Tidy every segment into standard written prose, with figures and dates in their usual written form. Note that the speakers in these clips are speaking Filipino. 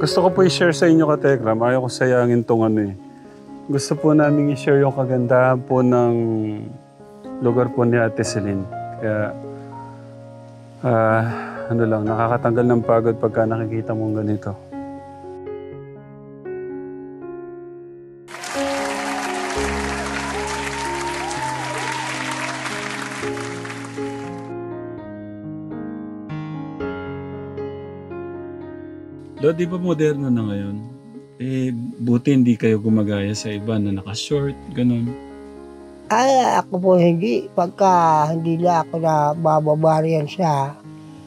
Gusto ko po i-share sa inyo, Katekram. Ayaw ko sayangin tong ano eh. Gusto po namin i-share yung kagandahan po ng lugar po ni Ate Celine. Kaya, ano lang, nakakatanggal ng pagod pagka nakikita mong ganito. Lo, di ba moderno na ngayon? Eh, buti hindi kayo gumagaya sa iba na naka-short, ganun. Ay, ako po hindi. Pagka hindi na ako na bababarian sa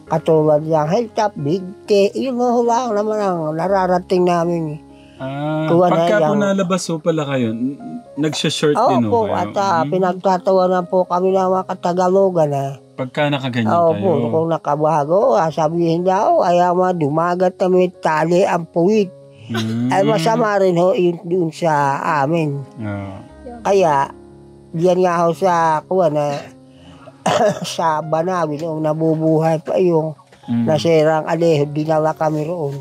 katulad ng hilltop, big K, yun lang naman ang nararating namin. Pagka po nalabas po pala kayo, nagsha-short din po, kayo? at pinagtatawanan po kami ng mga Katagalogan Pagka nakaganyan kayo? po, kung nakabago, sabihin daw, ayaw dumagat kami tali ang puwit. Ay masama rin ho yun dun sa amin. Kaya, diyan nga ho sa sa Banawi noong nabubuhay pa yung nasirang aleho, dinala kami roon.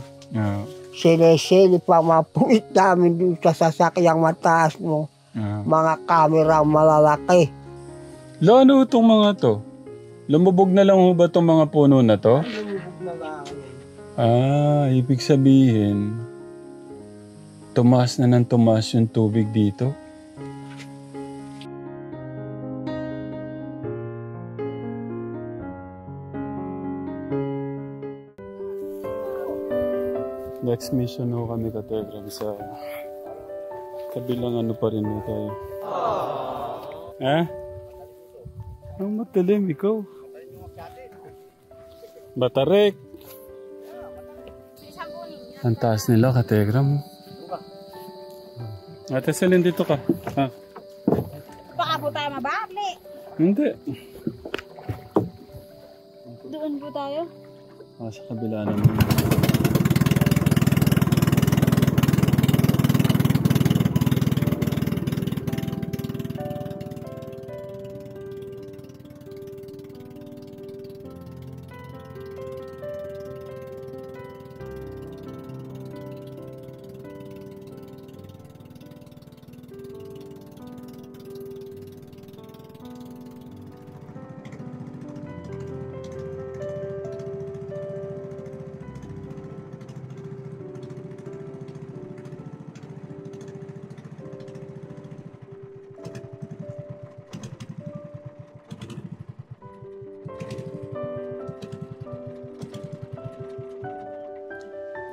Sili-sili pa mga puwit namin dun sa sasakyang mataas mo. Mga kamera malalaki. Lo, ano itong mga to? Lumubog na lang ho ba itong mga puno na to? Lumubog na lang. Ibig sabihin, tumaas na ng tumaas yung tubig dito? Next mission ho kami, Katekram, sa kabilang ano pa rin tayo. Ang matalim, ikaw. Batarek. Ang taas nila, Katekram. Ate Celine, dito ka. Baka po tayo mabali. Hindi. Doon po tayo. Sa kabila naman.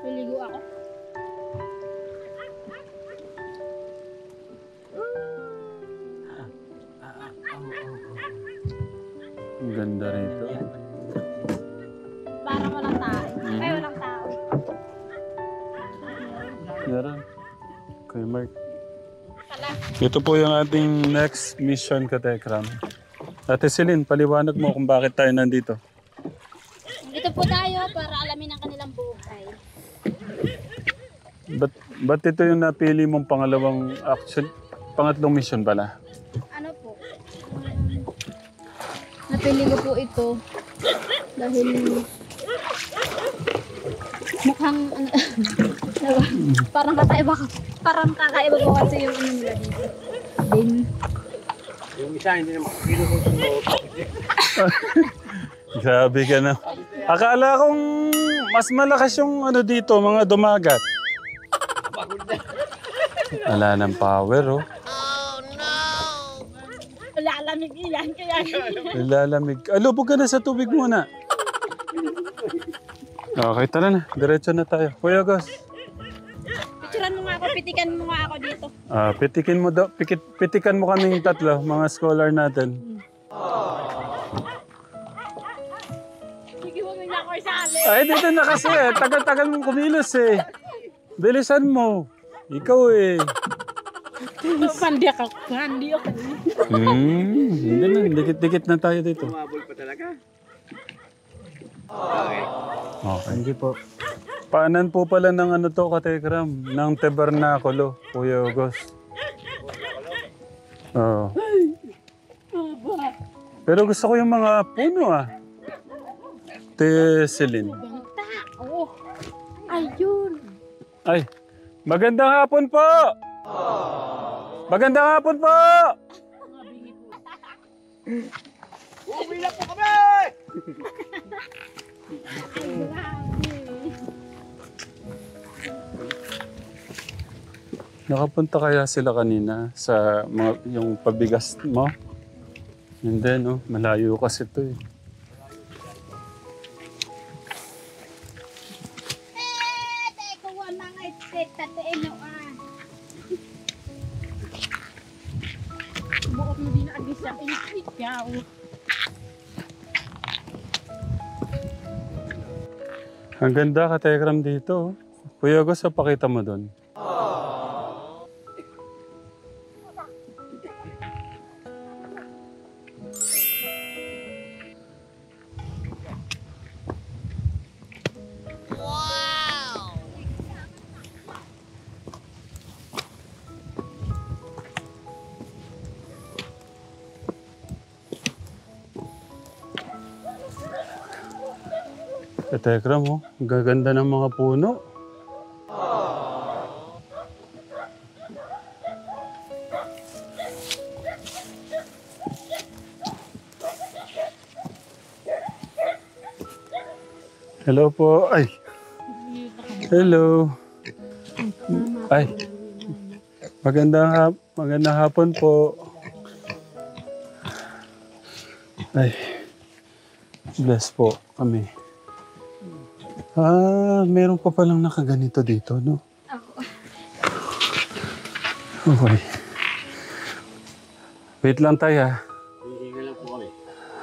Liligo ako. Ang ganda rito. Parang walang tao. Ay, walang tao. Meron. Kay Mark. Ito po yung ating next mission, Katekram. Ate Celine, paliwanag mo kung bakit tayo nandito. Dito po tayo para alamin ang kanilang buhay. Ba't ito yung napili mong pangatlong mission pala? Ano po? Napili ko po ito dahil mukhang parang kakaiba po kasi yung ano nila dito. Din. Yung isa hindi naman kinusunod. Grabe ka na. Akala kong mas malakas yung ano dito, mga dumagat. Wala ng power, oh. Lalamig yan kaya. Lalamig. Lubog ka na sa tubig muna. Okay, tara na. Diretso na tayo. Kuya Gus. Picturean mo nga ako, pitikan mo nga ako dito. Pitikan mo kaming tatlo, mga scholar natin. Sige, huwag na ako isali. Ay, dito na kasi. Tagal-tagal mong kumilos eh. Bilisan mo. Ikaw eh. Pandi ako. Hindi na. Dikit-dikit na tayo dito. Mabul pa talaga. Okay. Hindi po. Paanan po pala ng ano to, Katekram, ng tabernakulo, Kuya Gus. Oo. Pero gusto ko yung mga puno Te Celine. Ibang tao. Ayun. Ay, magandang hapon po! Magandang hapon po! Uwi na po kami! Nakapunta kaya sila kanina sa mga, yung pabigas mo? Hindi, no? Malayo kasi ito eh. Buot mo din agis sa init yaw. Ang ganda ka, Tekram, dito. Kuya Gus, pakita mo doon. Tekram, oh. Ang gaganda ng mga puno. Hello po. Ay. Hello. Ay. Magandang hapon po. Ay. Bless po kami. Meron pa palang nakaganito dito, no? Okay. Wait lang tayo, ha?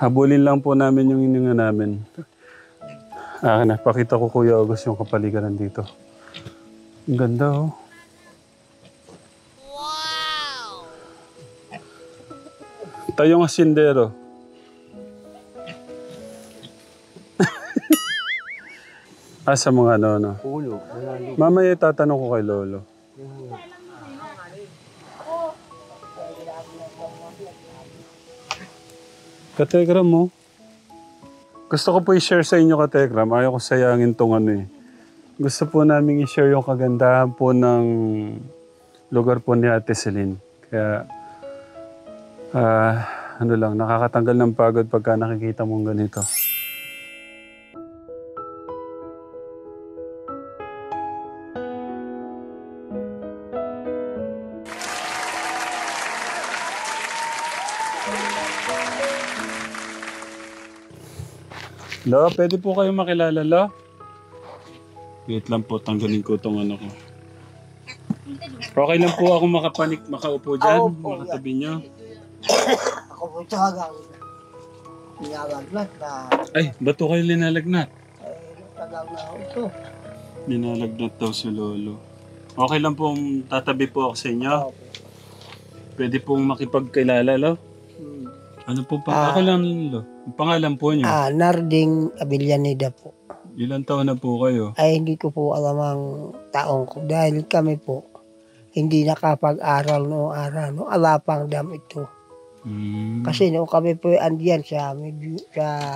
Habulin lang po namin yung ininga namin. Napakita ko, Kuya August, yung kapaligiran dito. Ang ganda, oh. Wow! Tayong asindero. Sa mga ano. Pulo. Mamaya tatanong ko kay Lolo. Kategram mo. Gusto ko po i-share sa inyo, Kategram. Ayaw ko sayangin tong ano eh. Gusto po namin i-share yung kagandahan po ng lugar po ni Ate Celine. Kaya, nakakatanggal ng pagod pagka nakikita mong ganito. Lo, pwede po kayo makilala, Lo? Wait lang po, tanggalin ko itong ano ko. Okay lang po ako makaupo dyan, makatabi niyo. Ako po talagang ninalagnat na Ay, ba't po kayo linalagnat? tagal na ako ito. Linalagnat daw si Lolo. Okay lang po, tatabi po ako sa inyo. Pwede pong makipagkilala, Lo? Ano po pa? Ako lang, Lo. Ang pangalan po niyo? Narding Avellaneda po. Ilan taon na po kayo? Ay hindi ko po alam ang taong ko dahil kami po hindi nakapag-aral noong araw. No, alapang dam ito. Kasi noong kami po andiyan sa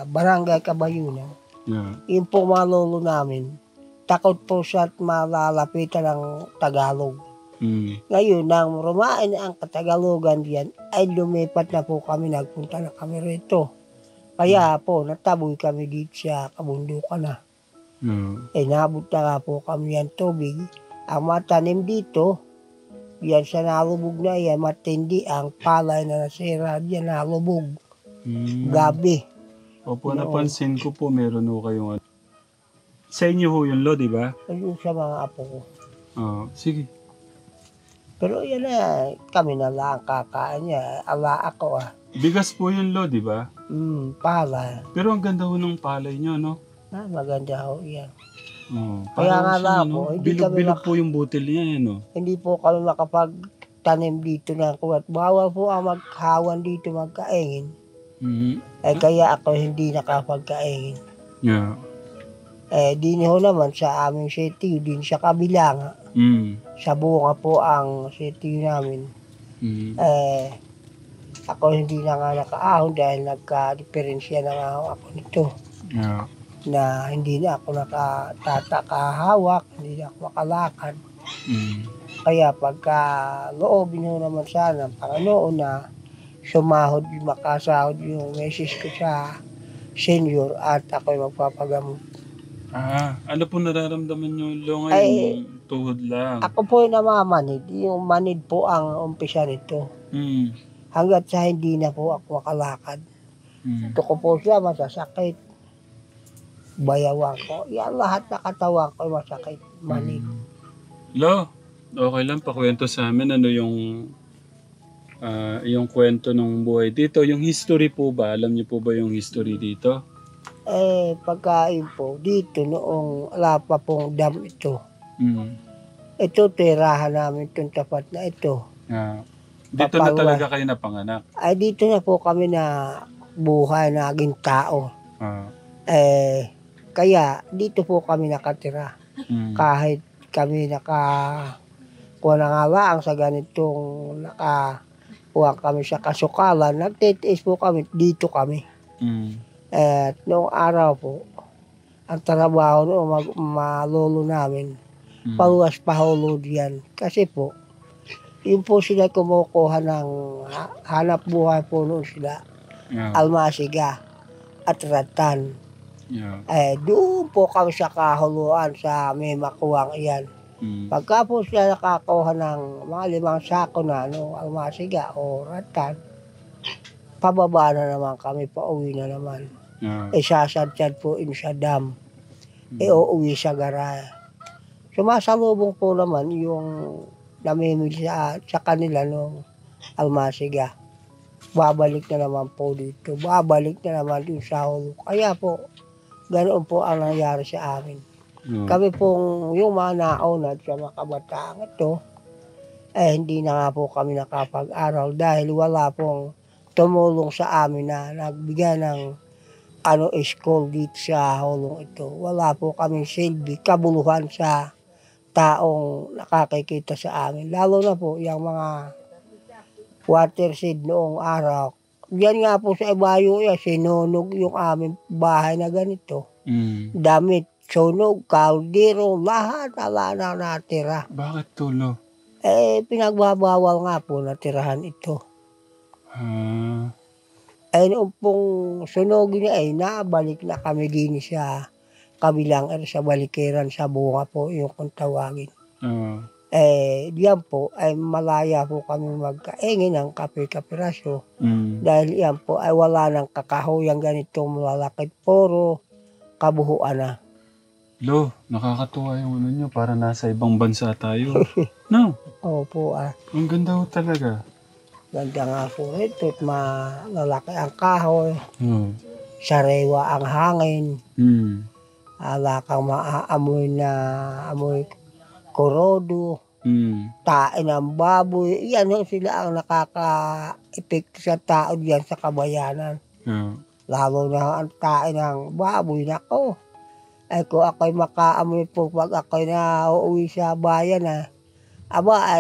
Barangay Kabayunan. Yeah. Yung po mga lolo namin, takot po siya at malalapitan ng Tagalog. Ngayon, nang rumain ang Katagalogan diyan, ay lumipat na po kami, nagpunta na kami rito. Kaya po, nataboy kami dito sa kabundukan na. Nabot na nga po kami yan tubig. Ang matanim dito, yan sa nalubog na yan, matindi ang palay na nasira diyan, nalubog. Gabi. Opo, napansin ko po, meron ho kayong... Sa inyo ho yun, Lo, di ba? Ayun sa mga apo ko. Sige. Pero yan na, kami na lang kakain niya. Ala ako Bigas po yun, Lo, di ba? Palay. Pero ang ganda ho ng palay nyo, no? Maganda ho yan. Kaya nga lang po, bilog-bilog po yung butil niya, no? Hindi po kami makapagtanim dito ng kuwat. Bawal po ang maghawan dito magkaingin. Kaya ako hindi nakapagkaingin. Yeah. Din ho naman sa aming city, din sa kabila nga. Sa bunga po ang city namin. Ako hindi na nga nakaahon dahil nagka-diferensya na nga ako nito. Yeah. na hindi na ako nakatatahawak, hindi na ako makalakad. Kaya pagka loobin ho naman sana ng Panginoon na makasahod yung meses ko sa senior at ako'y magpapagamot. Ano po nararamdaman nyo lo ngayon? Ay, Tuhod lang. Ako po ay namamanid. Yung manid po ang umpisa nito. Hanggat sa hindi na po ako makalakad. Ito ko po siya masasakit. Bayawang ko. Yan lahat na katawan ko ay masakit. Manid. Lo, okay lang pakwento sa amin ano yung kwento ng buhay dito. Yung history po ba? Alam niyo po ba yung history dito? Pagkain po dito noong wala pa pong dam ito. Ito tirahan namin itong tapat na ito. Dito na talaga kayo napanganak? Ay dito na po kami na buhay naging tao. Kaya dito po kami nakatira. Kahit kami kuha na nga lang sa ganitong kuha kami sa kasukalan, nagtitiis po kami, dito kami. At noong araw po, ang trabaho noong malolo namin, paluwas pahulo diyan. Kasi po, yun po sila kumukuha ng hanap buhay po noon sila. Almasiga at ratan. Doon po kami sa kahuluan sa may makuwang iyan. Pagka po sila nakakuha ng mga 5 sako na almasiga o ratan, pababa na naman kami, pauwi na naman. Sasadsad po sa dam, uuwi sa garahe. Sumasalubong po naman yung namimili sa kanila nung almasiga. Babalik na naman po dito, babalik na naman din sa hulo. Kaya po, ganoon po ang nangyari sa amin. Kami pong yung mga nauna sa mga kabataan ito, hindi na nga po kami nakapag-aral dahil wala pong tumulong sa amin na nagbigay ng school dito sa hulong ito. Wala po kaming silbi, kabuluhan sa taong nakakikita sa amin. Lalo na po yung mga watershed noong araw. Diyan nga po sa Ibayo, sinunog yung aming bahay na ganito. Damit, sunog, kaldero, lahat ala na natira. Bakit tulo? Pinagbabawal nga po na tirahan ito. Noong pong sunogin niya nabalik na kami din sa kabilang sa balikiran sa bunga po yung kung tawagin. Diyan po ay malaya po kami magkaingin ng kape-kapirasyo. Dahil yan po ay wala ng kakahuyang ganitong malalakit, puro kabuhuan na. Lo, nakakatuwa yung ano nyo, para nasa ibang bansa tayo. No? Opo Ang ganda ho talaga. Ganda nga po ito at malalaki ang kahoy. Sariwa ang hangin. Wala kang maaamoy na amoy korodo. Tain ng baboy. Yan sila ang nakaka-epekto sa tao diyan sa kabayanan. Lalo na ang tain ng baboy. Nako. Kung ako'y makaamoy po pag ako'y nauwi sa bayan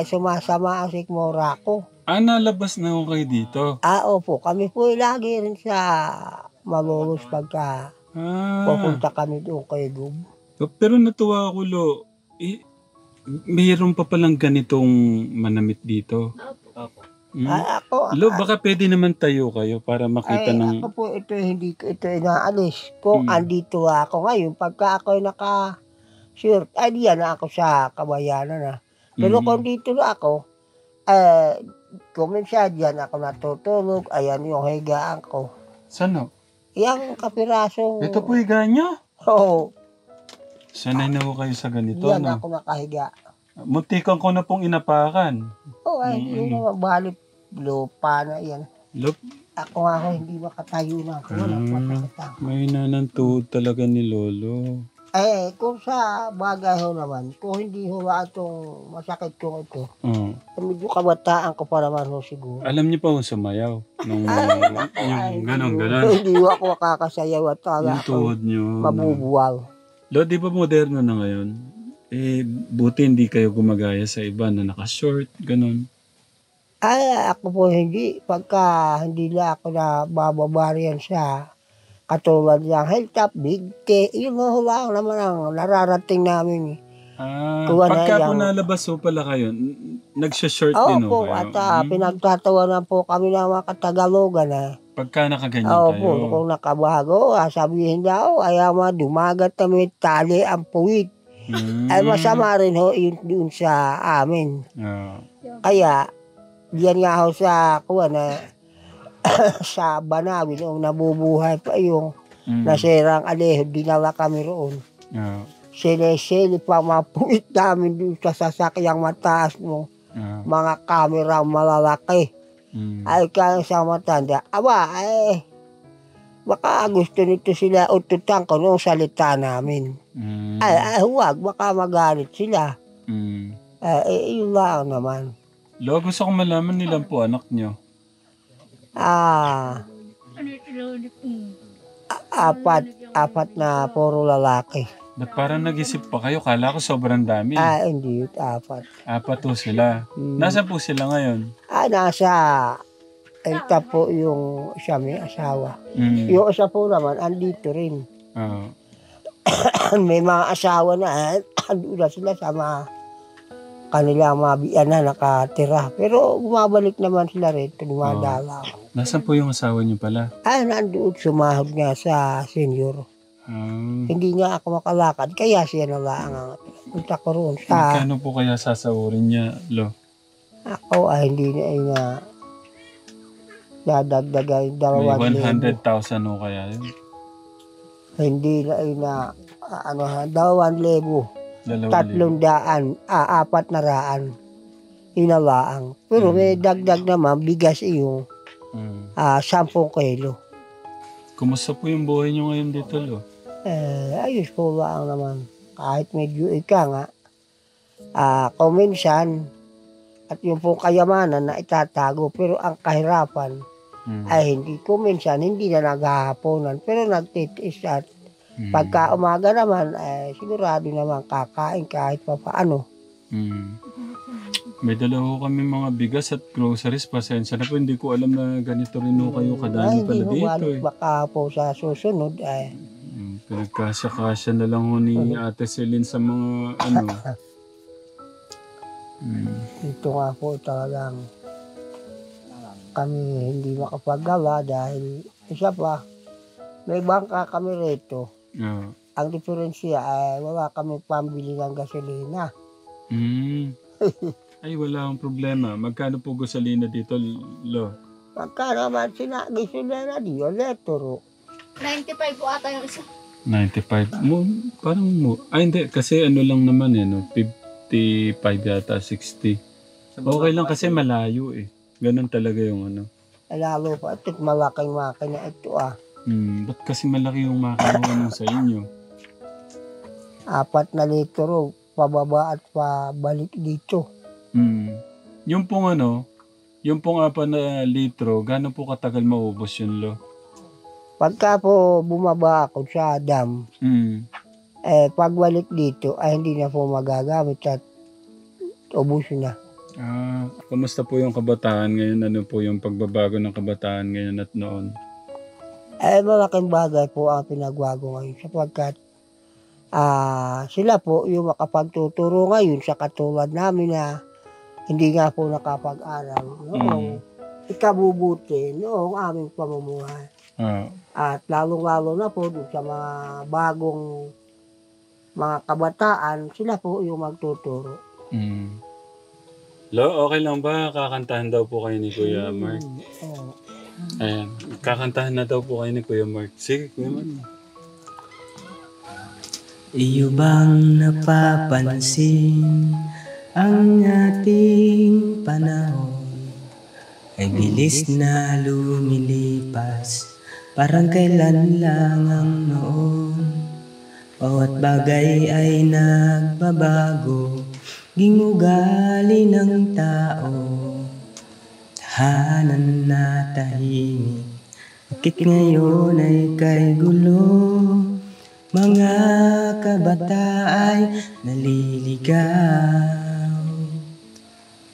sumasama ang sikmura ko. Nalabas na ako kayo dito? Opo. Kami po lagi rin sa Malolos pagka pupunta kami doon kay Gub. Pero natuwa ako, Lo. Mayroon pa palang ganitong manamit dito. Opo. Lo, baka pwede naman tayo kayo para makita ng... Ako po hindi ko ito inaalis. Kung andito ako ngayon, pagka ako'y naka-shirt, diyan na ako sa kabayanan Pero kung dito na ako, kung minsan diyan ako natutulog, ayan yung higaan ko. Saan? Yang kapirasong... Ito po higa niyo? Oo. Sanay na ho kayo sa ganito, Diyan ako nakahiga. Muntikan ko na pong inapakan. Yung mga balip, lupa na yan. Ako hindi makatayo na ako. May nanantuhod talaga ni Lolo. Kung sa bagay naman, kung hindi itong masakit kong ito, medyo kabataan ko pa naman siguro. Alam niyo pa sumayaw? Yung ganon. Hindi ako makakasayaw at yung tuhod niyo. Mabubuwal. Lo, di ba moderno na ngayon? Buti hindi kayo gumagaya sa iba na naka-short, ganon. Ako po hindi. Pagka hindi na ako na bababarian sa katulad ng Hilltop, Big T, yun ho lang naman ang nararating namin. Kuha na Pagka po yung- nalabas po pala kayo, nagsha-short din Opo, ho kayo? at pinagtatawanan po kami ng mga Katagalogan. Pagka nakaganyan Opo, kayo? kung nakabago, sabihin daw, ayaw dumagat na may tali ang puwit. Ay masama rin ho yun doon sa amin. Kaya, diyan nga ho sa kuha na sa Banawi noong nabubuhay pa yung nasirang aleho, dinala kami roon. Sili-sili pa mga puwit namin doon sa sasakyang mataas mo. Mga kamera malalaki. Ay kaya sa matanda, baka gusto nito sila ututan ko noong salita namin. Ay, huwag, baka magalit sila. Yun lang naman. Lo, gusto ko malaman nilang po anak nyo. Apat na puro lalaki. Ba't parang nag-isip pa kayo? Kala ko sobrang dami. Hindi, apat. Apat po sila. Nasaan po sila ngayon? Nasa enta po yung siya may asawa. Yung isa po naman, andito rin. May mga asawa na, andun na sila sa mga kanila mga biyanan nakatira. Pero bumabalik naman sila rin, dumadalaw. Nasaan po yung asawa niyo pala? Nandoon, sumahod nga sa senior. Hindi nga ako makalakad, kaya siya na lang ang punta ko roon. Magkano po kaya sasahurin niya, Lo? Ako hindi na dadagdagan 2,000. 100,000 o kaya yun? Hindi na 2,000. 300, 400. Inalaang. Pero may dagdag naman, bigas yung 10 kilo. Kumusta po yung buhay niyo ngayon dito, Lo? Ayos po lang naman. Kahit medyo nga, kung minsan, at yung pong kayamanan na itatago, pero ang kahirapan ay hindi. Kung minsan, hindi na naghahaponan, pero nagtitiis at pagka umaga naman, sigurado naman kakain kahit pa paano. May dala ho kami mga bigas at groceries. Pasensya na po, hindi ko alam na ganito rin ho kayo kadami pala dito. Baka po sa susunod, pinagkasya-kasya na lang ho ni Ate Celine sa mga Ito nga po talagang kami hindi makapaggawa dahil isa pa, may bangka kami rito. Ang diferensya ay wala kami pambili ng gasolina. Ay, wala akong problema. Magkano po gasolina dito, Lo? Magkano naman gasolina dito, letro. 95 po ata yung isa. 95. Parang hindi. Kasi lang naman no? 55 yata, 60. Okay lang kasi malayo Ganun talaga yung Lalo pa, ito't malaking makina ito Ba't kasi malaki yung makina sa inyo? 4 na litro, pababa at pabalik dito. Yung pong yung pong 4 na litro, gano'n po katagal maubos yun, Lo? Pagka po bumaba ako sa dam, pagbalik dito ay hindi na po magagamit at ubos na. Kamusta po yung kabataan ngayon? Ano po yung pagbabago ng kabataan ngayon at noon? Malaking bagay po ang pinagbago ngayon sapagkat sila po yung makapagtuturo ngayon sa katulad namin na hindi nga po nakapag-aral noong ikabubuti noong aming pamumuhay. At lalong-lalo na po sa mga bagong mga kabataan, sila po yung magtuturo. Lo, okay lang ba? Kakantahan daw po kayo ni Kuya Mark. Ayan, kakantahan na daw po kayo ni Kuya Mark. Sige, Kuya Mark. Iyo bang napapansin ang ating panahon ay bilis na lumilipas, parang kailan lang ang noon. Bawat bagay ay nagbabago, ging ugali ng tao. Tahanan na tahimik, bakit ngayon ay kay gulo? Mga kabata ay naliligaw,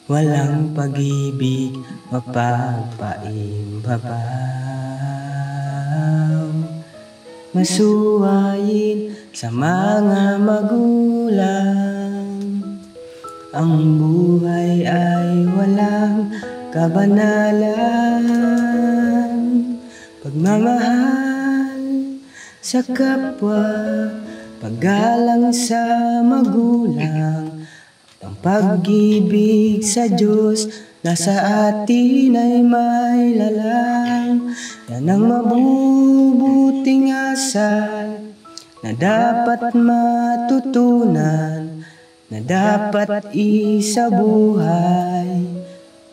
walang pag-ibig mapagpaimbabaw. masuwayin sa mga magulang. Ang buhay ay walang kabanalan. Pagmamahal sa kapwa, paggalang sa magulang, ang pag-ibig sa Diyos nasa atin ay may lalang. Yan ang mabubuting asal na dapat matutunan, na dapat isabuhay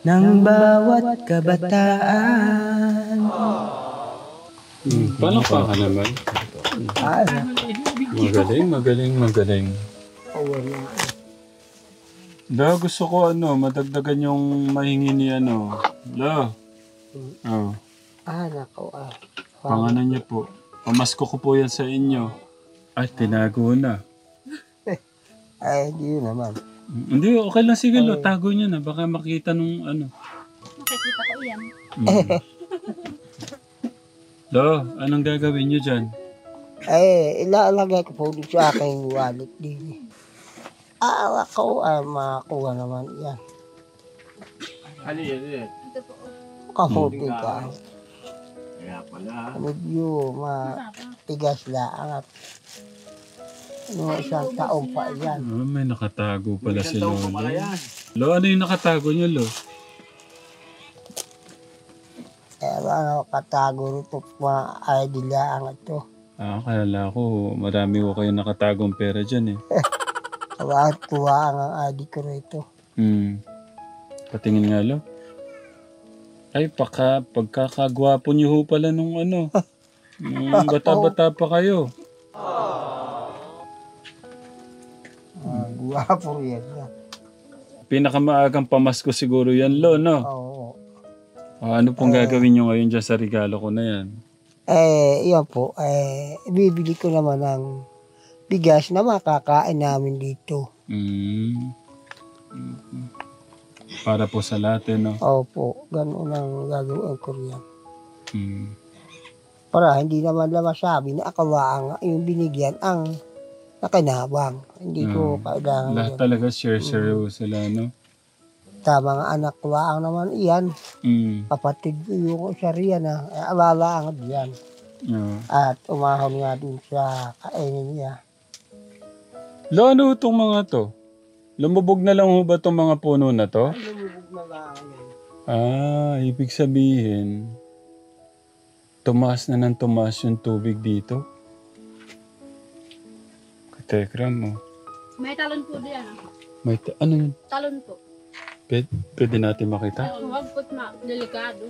ng bawat kabataan. Paano pa ka naman? Magaling. La, gusto ko madagdagan yung mahingi ni La. Oh. Nako Pangalan niya po. Pamasko ko po yan sa inyo. Ay, tinago na. Hindi naman. Hindi, okay lang. Sige, lo. Tago niyo na. Baka makita nung Makikita ko iyan. Lo, anong gagawin niyo dyan? Ilalagay ko po sa aking wallet din. Ako makakuha naman yan. Ito po. Kaputi ka. Medyo matigas lang at isang taon pa yan. May nakatago pala si Lolo. Lo, ano yung nakatago niyo, Lo? Katago rito mga ID lang ito. Kala ko marami ko kayong nakatagong pera dyan eh. Kuha ang ID ko rito. Patingin nga, Lo. Ay, pagkakagwapo niyo ho pala nung nung bata-bata pa kayo. Guwapo yan. Pinakamaagang pamasko siguro yan, Lo, no? Oo. Ano pong gagawin niyo ngayon dyan sa regalo ko na yan? Yan po. Bibili ko naman ng bigas na makakain namin dito. Para po sa lahat, no? Opo. Ganun ang gagawin ko riyan. Para hindi naman na masabi na akawaang yung binigyan ang nakinabang. Hindi ko kailangan Lahat yan. talaga share sila, no? Sa mga anak waang naman iyan. Kapatid ko yung isa riyan na alala ang diyan. At umahon nga din sa kainin niya. Lo, ano itong mga to? Lumubog na lang ho ba itong mga puno na to? Lumubog na lang yan. Ibig sabihin, tumaas na ng tumaas yung tubig dito. Katekram mo. May talon po diyan. Ano yun? Talon po. Pwede natin makita? Huwag po't delikado.